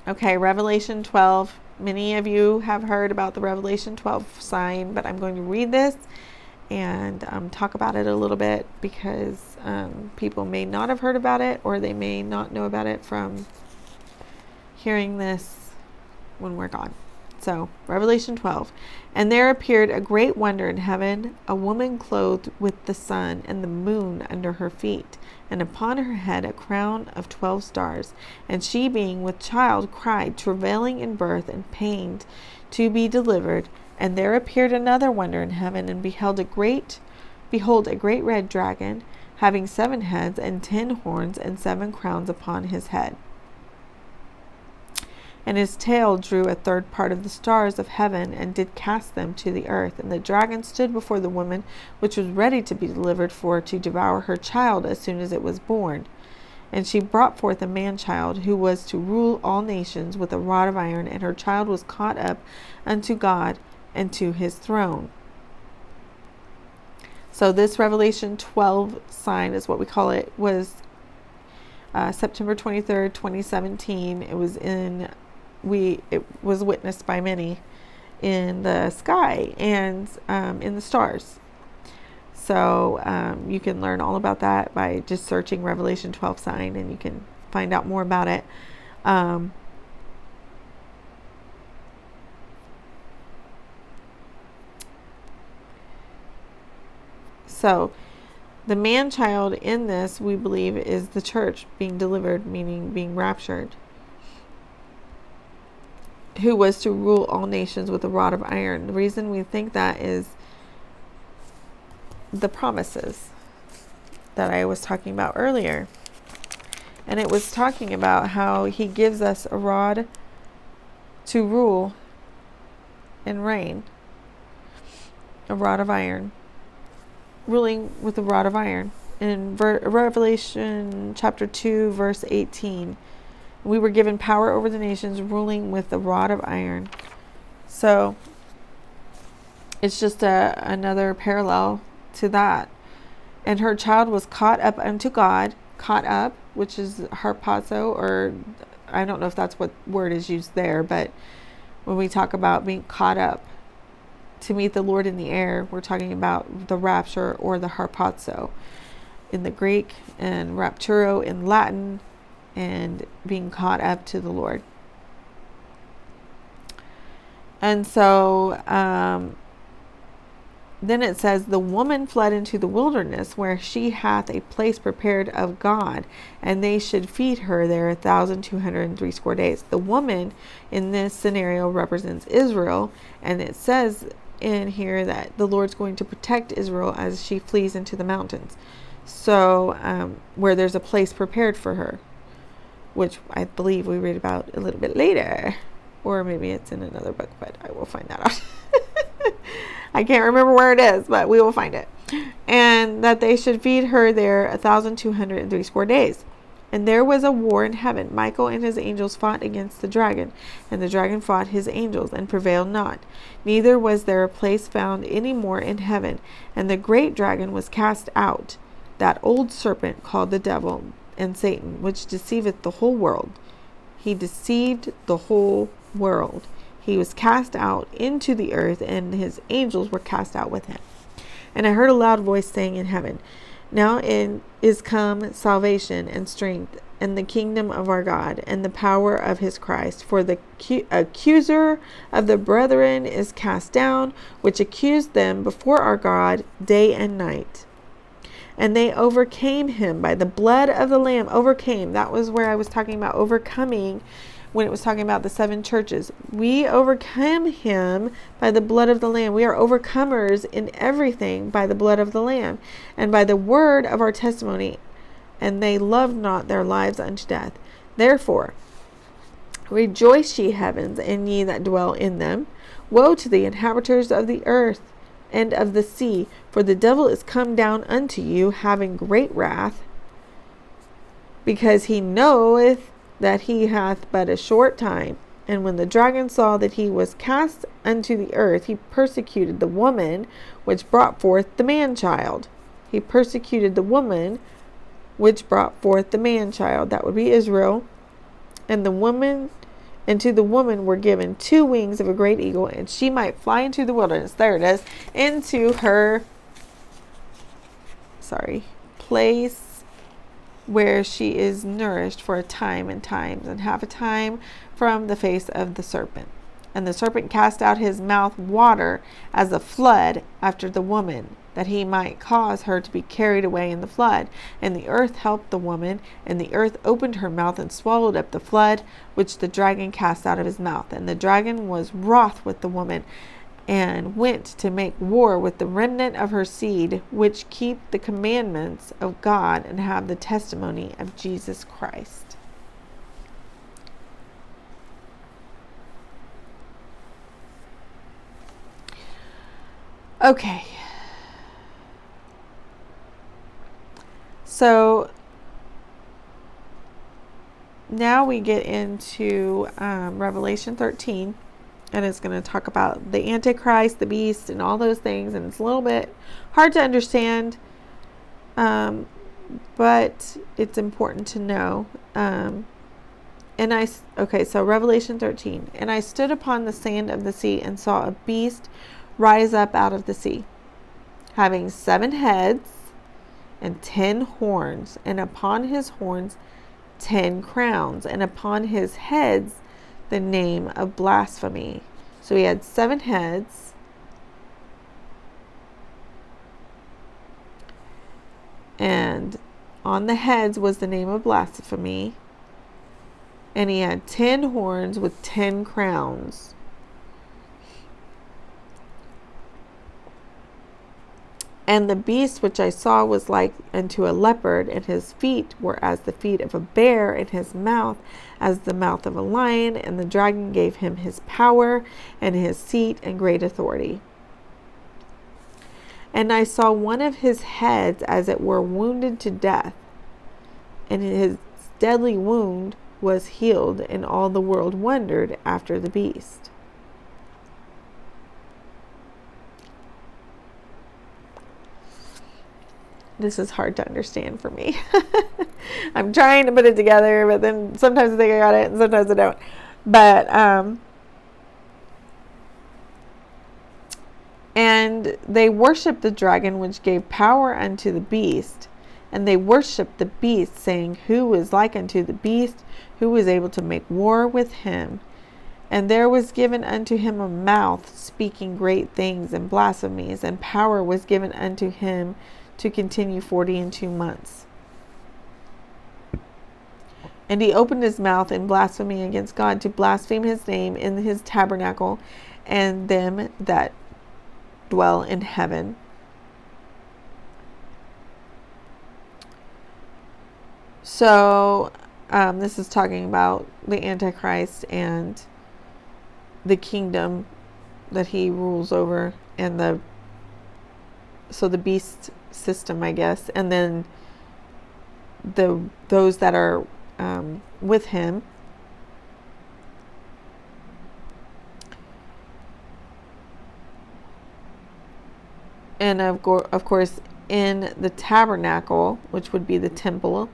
Okay, Revelation 12. Many of you have heard about the Revelation 12 sign, but I'm going to read this and talk about it a little bit because people may not have heard about it, or they may not know about it from hearing this when we're gone. So, Revelation 12. And there appeared a great wonder in heaven, a woman clothed with the sun and the moon under her feet, and upon her head a crown of 12 stars. And she, being with child, cried, travailing in birth and pained to be delivered. And there appeared another wonder in heaven, and behold, a great red dragon, having 7 heads and 10 horns and 7 crowns upon his head. And his tail drew a third part of the stars of heaven, and did cast them to the earth. And the dragon stood before the woman, which was ready to be delivered to devour her child as soon as it was born. And she brought forth a man-child, who was to rule all nations with a rod of iron, and her child was caught up unto God and to his throne. So this Revelation 12 sign is what we call it, was September 23rd, 2017. It was witnessed by many in the sky and in the stars. So you can learn all about that by just searching Revelation 12 sign, and you can find out more about it. So the man-child in this, we believe, is the church being delivered, meaning being raptured, who was to rule all nations with a rod of iron. The reason we think that is the promises that I was talking about earlier. And it was talking about how he gives us a rod to rule and reign, a rod of iron, ruling with a rod of iron. In Revelation chapter 2, verse 18, we were given power over the nations, ruling with a rod of iron. So it's just another parallel to that. And her child was caught up unto God, caught up, which is harpazo, or I don't know if that's what word is used there, but when we talk about being caught up to meet the Lord in the air, we're talking about the rapture or the harpazo in the Greek, and rapturo in Latin, and being caught up to the Lord. And so then it says, the woman fled into the wilderness, where she hath a place prepared of God, and they should feed her there 1,260 days. The woman in this scenario represents Israel, and it says in here that the Lord's going to protect Israel as she flees into the mountains. So where there's a place prepared for her, which I believe we read about a little bit later, or maybe it's in another book, but I will find that out. I can't remember where it is, but we will find it. And that they should feed her there 1,260 days. And there was a war in heaven. Michael and his angels fought against the dragon, and the dragon fought his angels, and prevailed not. Neither was there a place found any more in heaven. And the great dragon was cast out, that old serpent called the devil and Satan, which deceiveth the whole world. He deceived the whole world. He was cast out into the earth, and his angels were cast out with him. And I heard a loud voice saying in heaven, now is come salvation and strength, and the kingdom of our God, and the power of his Christ. For the accuser of the brethren is cast down, which accused them before our God day and night. And they overcame him by the blood of the Lamb. Overcame. That was where I was talking about overcoming when it was talking about the 7 churches. We overcome him by the blood of the Lamb. We are overcomers in everything by the blood of the Lamb, and by the word of our testimony. And they loved not their lives unto death. Therefore, rejoice, ye heavens, and ye that dwell in them. Woe to the inhabitants of the earth and of the sea, for the devil is come down unto you, having great wrath, because he knoweth that he hath but a short time. And when the dragon saw that he was cast unto the earth, he persecuted the woman which brought forth the man-child. He persecuted the woman which brought forth the man-child. That would be Israel. And the woman And to the woman were given 2 wings of a great eagle, and she might fly into the wilderness. There it is. Into her, place where she is nourished for a time and times, and half a time from the face of the serpent. And the serpent cast out his mouth water as a flood after the woman, that he might cause her to be carried away in the flood. And the earth helped the woman, and the earth opened her mouth and swallowed up the flood which the dragon cast out of his mouth. And the dragon was wroth with the woman, and went to make war with the remnant of her seed, which keep the commandments of God and have the testimony of Jesus Christ. Okay. So now we get into Revelation 13, and it's going to talk about the Antichrist, the beast, and all those things. And it's a little bit hard to understand, but it's important to know. So Revelation 13. And I stood upon the sand of the sea and saw a beast rise up out of the sea, having 7 heads and 10 horns, and upon his horns 10 crowns, and upon his heads the name of blasphemy. So he had 7 heads, and on the heads was the name of blasphemy, and he had 10 horns with 10 crowns. And the beast which I saw was like unto a leopard, and his feet were as the feet of a bear, and his mouth as the mouth of a lion. And the dragon gave him his power and his seat and great authority. And I saw one of his heads as it were wounded to death, and his deadly wound was healed, and all the world wondered after the beast. This is hard to understand for me. I'm trying to put it together, but then sometimes I think I got it and sometimes I don't. But, and they worshiped the dragon, which gave power unto the beast. And they worshiped the beast, saying, Who is like unto the beast? Who is able to make war with him? And there was given unto him a mouth, speaking great things and blasphemies, and power was given unto him to continue 42 months. And he opened his mouth in blasphemy against God, to blaspheme his name in his tabernacle and them that dwell in heaven. So this is talking about the Antichrist and the kingdom that he rules over, and the beast system, I guess, and then those that are with him. And of course, in the tabernacle, which would be the temple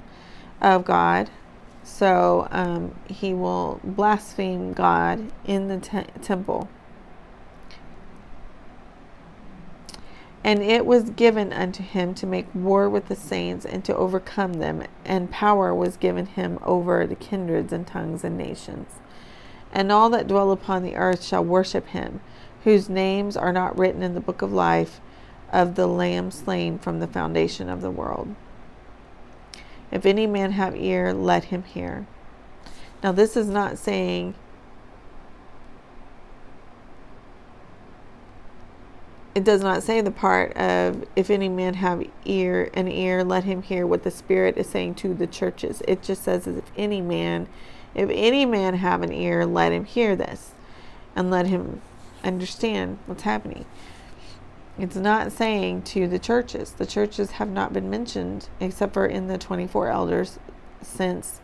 of God. So he will blaspheme God in the temple. And it was given unto him to make war with the saints and to overcome them. And power was given him over the kindreds and tongues and nations. And all that dwell upon the earth shall worship him, whose names are not written in the book of life of the Lamb slain from the foundation of the world. If any man have ear, let him hear. Now this is not saying, it does not say the part of, if any man have an ear, let him hear what the Spirit is saying to the churches. It just says, if any man have an ear, let him hear this, and let him understand what's happening. It's not saying to the churches. The churches have not been mentioned except for in the 24 elders since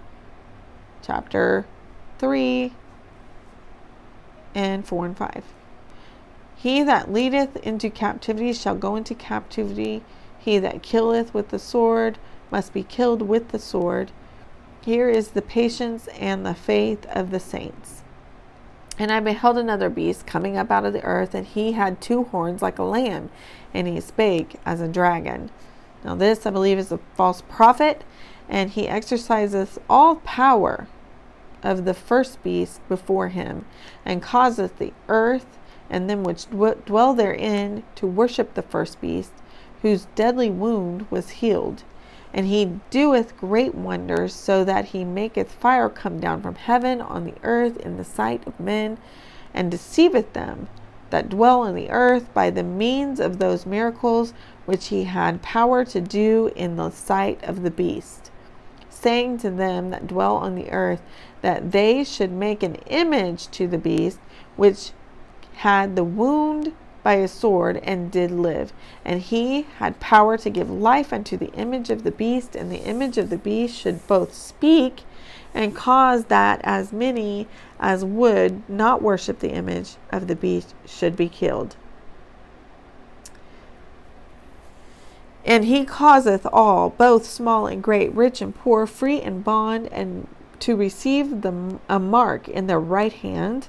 chapter 3 and 4 and 5. He that leadeth into captivity shall go into captivity. He that killeth with the sword must be killed with the sword. Here is the patience and the faith of the saints. And I beheld another beast coming up out of the earth, and he had 2 horns like a lamb, and he spake as a dragon. Now this, I believe, is a false prophet, and he exerciseth all power of the first beast before him, and causeth the earth and them which dwell therein to worship the first beast, whose deadly wound was healed. And he doeth great wonders, so that he maketh fire come down from heaven on the earth in the sight of men, and deceiveth them that dwell on the earth by the means of those miracles which he had power to do in the sight of the beast, saying to them that dwell on the earth that they should make an image to the beast, which had the wound by a sword and did live. And he had power to give life unto the image of the beast, and the image of the beast should both speak and cause that as many as would not worship the image of the beast should be killed. And he causeth all, both small and great, rich and poor, free and bond, and to receive a mark in their right hand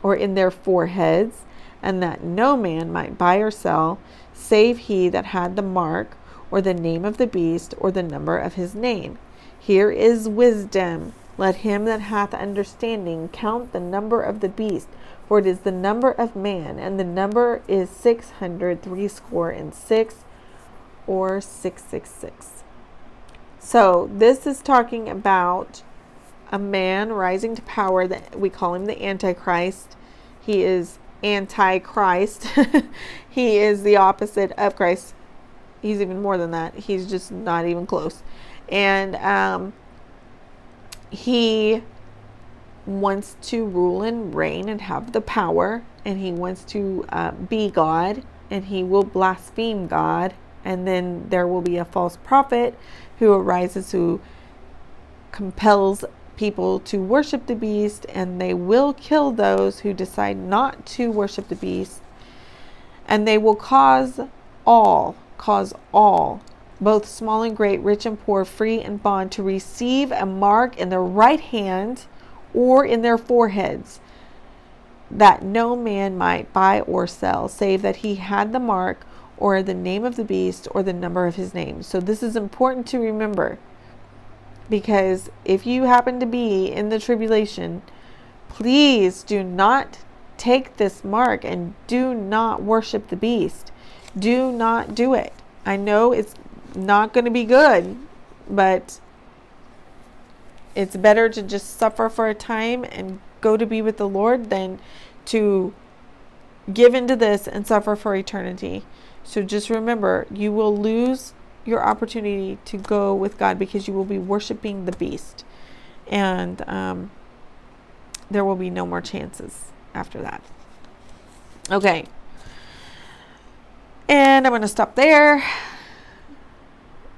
or in their foreheads, and that no man might buy or sell, save he that had the mark, or the name of the beast, or the number of his name. Here is wisdom. Let him that hath understanding count the number of the beast, for it is the number of man, and the number is 666, or 666. So this is talking about a man rising to power, that we call him the Antichrist. He is anti-Christ. He is the opposite of Christ. He's even more than that. He's just not even close. And he wants to rule and reign and have the power, and he wants to be God, and he will blaspheme God. And then there will be a false prophet who arises, who compels people to worship the beast, and they will kill those who decide not to worship the beast. And they will cause all, both small and great, rich and poor, free and bond, to receive a mark in their right hand or in their foreheads, that no man might buy or sell, save that he had the mark, or the name of the beast, or the number of his name. So this is important to remember, because if you happen to be in the tribulation, please do not take this mark, and do not worship the beast. Do not do it. I know it's not going to be good, but it's better to just suffer for a time and go to be with the Lord than to give into this and suffer for eternity. So just remember, you will lose your opportunity to go with God, because you will be worshiping the beast, and there will be no more chances after that. Okay. And I'm going to stop there.